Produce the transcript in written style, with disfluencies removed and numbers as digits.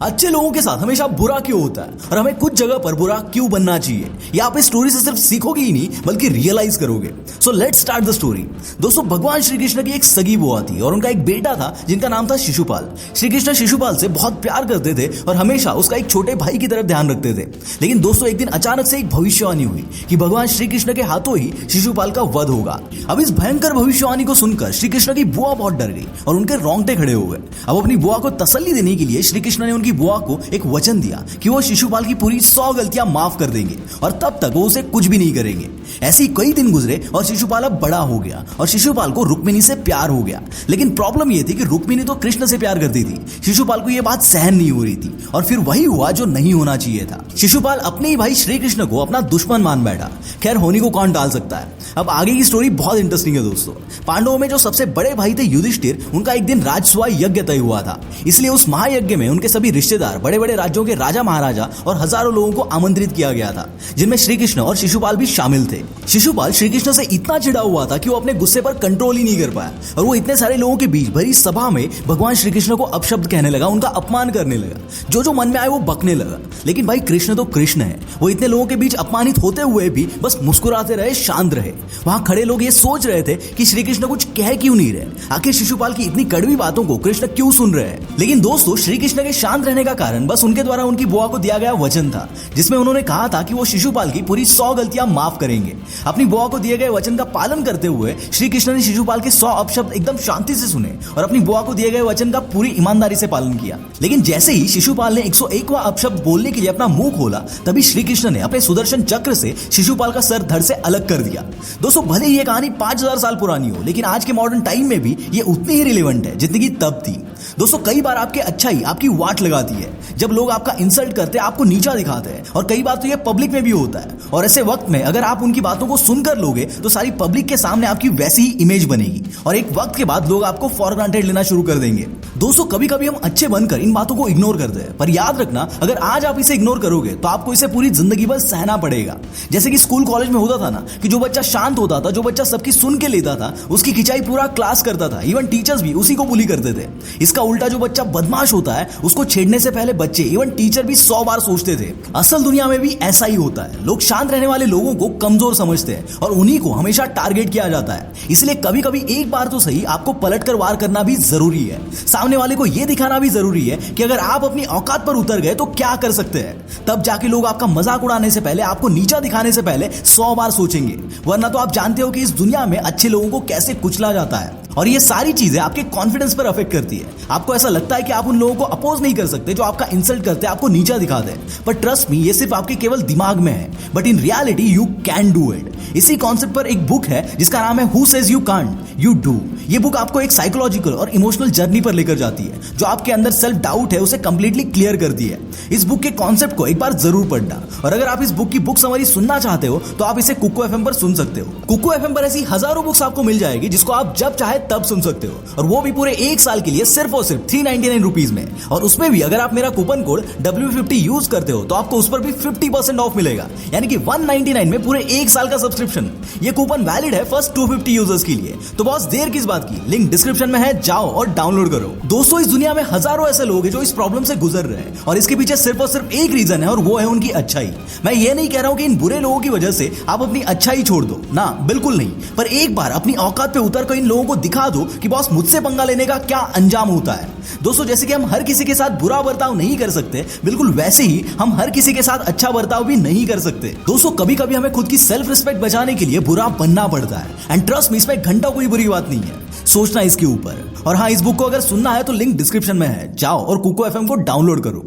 अच्छे लोगों के साथ हमेशा बुरा क्यों होता है और हमें कुछ जगह पर बुरा क्यों बनना चाहिए, ये आप इस स्टोरी से सिर्फ सीखोगे ही नहीं बल्कि रियलाइज करोगे। So let's start the story. दोस्तों, भगवान श्री कृष्ण की एक सगी बुआ थी और उनका एक बेटा था जिनका नाम था शिशुपाल। श्री कृष्ण शिशुपाल से बहुत प्यार करते थे और हमेशा उसका एक छोटे भाई की तरफ ध्यान रखते थे। लेकिन दोस्तों, एक दिन अचानक से एक भविष्यवाणी हुई कि भगवान श्री कृष्ण के हाथों ही शिशुपाल का वध होगा। अब इस भयंकर भविष्यवाणी को सुनकर श्री कृष्ण की बुआ बहुत डर गई और उनके रोंगटे खड़े हो गए। अब अपनी बुआ को तसल्ली देने के लिए श्री कृष्ण ने उनकी बुआ को एक वचन दिया कि वो शिशुपाल की पूरी 100 गलतियां माफ कर देंगे और तब तक वो उसे कुछ भी नहीं करेंगे। ऐसे ही कई दिन गुजरे और शिशुपाल अब बड़ा हो गया और शिशुपाल को रुक्मिणी से प्यार हो गया। लेकिन प्रॉब्लम ये थी कि रुक्मिणी तो कृष्ण से प्यार करती थी, शिशुपाल को ये बात सहन नहीं हो रही थी और फिर वही हुआ जो नहीं होना चाहिए था। शिशुपाल अपने ही भाई श्री कृष्ण को अपना दुश्मन मान बैठा। खैर, होनी को कौन टाल सकता है। अब आगे की स्टोरी बहुत इंटरेस्टिंग है दोस्तों। पांडवों में जो सबसे बड़े भाई थे युधिष्ठिर, उनका एक दिन राजसूया यज्ञ तय हुआ था। इसलिए उस महायज्ञ में उनके सभी रिश्तेदार, बड़े बड़े राज्यों के राजा महाराजा और हजारों लोगों को आमंत्रित किया गया था, जिनमें श्री कृष्ण और शिशुपाल भी शामिल थे। शिशुपाल श्री कृष्ण से इतना चिढ़ा हुआ था कि वो अपने गुस्से पर कंट्रोल ही नहीं कर पाया और वो इतने सारे लोगों के बीच भरी सभा में भगवान श्री कृष्ण को अपशब्द कहने लगा, उनका अपमान करने लगा, जो मन में आए वो बकने लगा। लेकिन भाई, कृष्ण तो कृष्ण है, वो इतने लोगों के बीच अपमानित होते हुए भी बस मुस्कुराते रहे, शांत रहे। वहां खड़े लोग ये सोच रहे थे कि श्री कृष्ण कुछ कह क्यों नहीं रहे, आखिर शिशुपाल की इतनी कड़वी बातों को कृष्ण क्यों सुन रहे हैं। लेकिन दोस्तों, श्री कृष्ण के शांत रहने का कारण बस उनके द्वारा उनकी बुआ को दिया गया वचन था, जिसमें उन्होंने कहा था कि वो शिशुपाल की पूरी 100 गलतियां माफ करेंगे। अपनी बुआ को दिए गए वचन का पालन करते हुए श्री कृष्ण ने शिशुपाल के 100 अपशब्द एकदम शांति से सुने और अपनी बुआ को दिए गए वचन का पूरी ईमानदारी से पालन किया। लेकिन जैसे ही शिशुपाल ने 101वां अपशब्द बोलने के लिए अपना मुंह खोला, तभी श्री कृष्ण ने अपने सुदर्शन चक्र से शिशुपाल का सर धड़ से अलग कर दिया। दोस्तों, भले ही ये कहानी 5000 साल पुरानी हो, लेकिन आज के मॉडर्न टाइम में भी ये उतनी ही रिलेवेंट है जितनी की तब थी। दोस्तों, कई बार आपकी अच्छाई आपकी वाट लगाती है। जब लोग आपका इंसल्ट करते हैं, आपको नीचा दिखाते हैं, और कई बार तो ये पब्लिक में भी होता है। और ऐसे वक्त में अगर आप उनकी बातों को सुनकर लोगे तो सारी पब्लिक के सामने आपकी वैसी ही इमेज बनेगी और एक वक्त के बाद लोग आपको फॉर ग्रांटेड लेना शुरू कर देंगे। दोस्तों, कभी कभी हम अच्छे बनकर इन बातों को इग्नोर करते हैं, पर याद रखना, अगर आज आप इसे इग्नोर करोगे तो आपको इसे पूरी जिंदगी भर सहना पड़ेगा। जैसे कि स्कूल कॉलेज में होता था ना, कि जो बच्चा शांत होता था, जो बच्चा सबकी सुन के लेता था, उसकी खिंचाई पूरा क्लास करता था, इवन टीचर्स भी उसी को बुली करते थे। इसका उल्टा जो बच्चा बदमाश होता है, उसको छेड़ने से पहले बच्चे, इवन टीचर भी 100 बार सोचते थे। असल दुनिया में भी ऐसा ही होता है। लोग शांत रहने वाले लोगों को कमजोर समझते हैं और उन्हीं को हमेशा टारगेट किया जाता है। इसलिए कभी कभी एक बार तो सही, आपको पलटकर वार करना भी जरूरी है। सामने वाले को यह दिखाना भी जरूरी है कि अगर आप अपनी औकात पर उतर गए तो क्या कर सकते हैं। तब जाके लोग आपका मजाक उड़ाने से पहले, आपको नीचा दिखाने से पहले 100 बार सोचेंगे। वरना तो आप जानते हो कि इस दुनिया में अच्छे लोगों को कैसे कुचला जाता है और ये सारी चीजें आपके कॉन्फिडेंस पर अफेक्ट करती है। आपको ऐसा लगता है कि आप उन लोगों को अपोज नहीं कर सकते जो आपका इंसल्ट करते हैं, आपको नीचा दिखाते हैं, पर ट्रस्ट मी, ये सिर्फ आपके केवल दिमाग में है, but in reality you can do it. इसी कॉन्सेप्ट पर एक बुक है जिसका नाम है who says you can't, you do. ये बुक आपको एक साइकोलॉजिकल और इमोशनल जर्नी पर लेकर जाती है, जो आपके अंदर सेल्फ डाउट है उसे कंप्लीटली क्लियर करती है। इस बुक के कॉन्सेप्ट को एक बार जरूर पढ़ना। और अगर आप इस बुक की बुक समरी सुनना चाहते हो तो आप इसे कुको एफएम पर सुन सकते हो। कुको एफएम पर ऐसी हजारों बुक्स आपको मिल जाएगी जिसको आप जब चाहे तब सुन सकते हो, और वो भी पूरे 1 साल के लिए सिर्फ और सिर्फ 399 रुपीज में। और उसमें भी अगर आप मेरा कूपन कोड W50 यूज करते हो तो आपको उस पर भी 50% ऑफ मिलेगा, यानी कि 199 में पूरे 1 साल का सब्सक्रिप्शन। ये कूपन वैलिड है फर्स्ट 250 यूजर्स के लिए। तो बॉस, देर किस बात की, लिंक डिस्क्रिप्शन में है, जाओ और डाउनलोड करो। दोस्तों, इस दुनिया में हजारों ऐसे लोग हैं जो इस प्रॉब्लम से गुजर रहे हैं और इसके पीछे सिर्फ और सिर्फ एक रीजन है, और वो है उनकी अच्छाई। मैं ये नहीं कह रहा हूं कि इन बुरे लोगों की वजह से आप अपनी अच्छाई छोड़ दो, ना, बिल्कुल नहीं। पर एक बार अपनी औकात पे उतर कर इन लोगों को दिखा दो कि बॉस, मुझसे पंगा लेने का क्या अंजाम होता है। दोस्तों, जैसे कि हम हर किसी के साथ बुरा बर्ताव नहीं कर सकते, बिल्कुल वैसे ही हम हर किसी के साथ अच्छा बर्ताव भी नहीं कर सकते। दोस्तों, कभी कभी हमें खुद की सेल्फ रिस्पेक्ट बचाने के लिए बुरा बनना पड़ता है, एंड ट्रस्ट मी, इसमें घंटा कोई बुरी बात नहीं है सोचना इसके ऊपर। और हाँ, इस बुक को अगर सुनना है तो लिंक डिस्क्रिप्शन में है, जाओ और कुको एफएम को डाउनलोड करो।